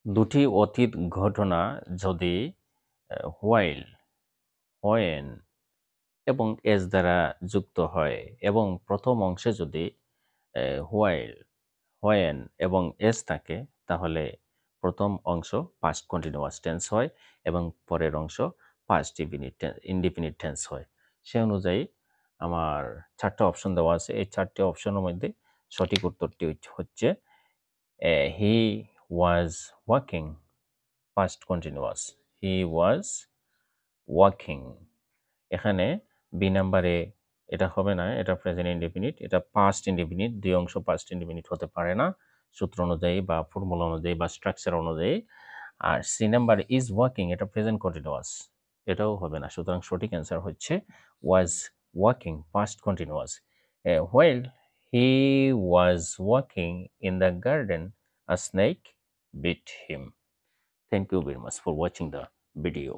দুটি অতীত ঘটনা যদি হোয়াইল, হোয়েন এবং এস দ্বারা যুক্ত হয় এবং প্রথম অংশে যদি হোয়াইল, হোয়েন এবং এস থাকে, তাহলে প্রথম অংশ পাস্ট কন্টিনিউয়াস টেন্স হয় এবং পরের অংশ পাস্ট ইনডিফিনিট টেন্স হয়। সে অনুযায়ী আমার ৪টা অপশন দেওয়া আছে। এই ৪টি অপশনের মধ্যে সঠিক উত্তরটি হচ্ছে he was walking, past continuous. He was walking. এখানে বি নাম্বারে এটা হবে না, এটা প্রেজেন্ট ইনডেফিনিট, এটা পাস্ট ইনডেফিনিট। দুই অংশ পাস্ট ইনডেফিনিট হতে পারে না সূত্র অনুযায়ী বা ফর্মুলা অনুযায়ী বা স্ট্রাকচার অনুযায়ী। আর সি নাম্বার ইজ ওয়াকিং, এটা প্রেজেন্ট কন্টিনিউয়াস, এটাও হবে না। সুতরাং সঠিক অ্যান্সার হচ্ছে was walking, past continuous. While he was walking in the garden, a snake bit him. Thank you very much for watching the video.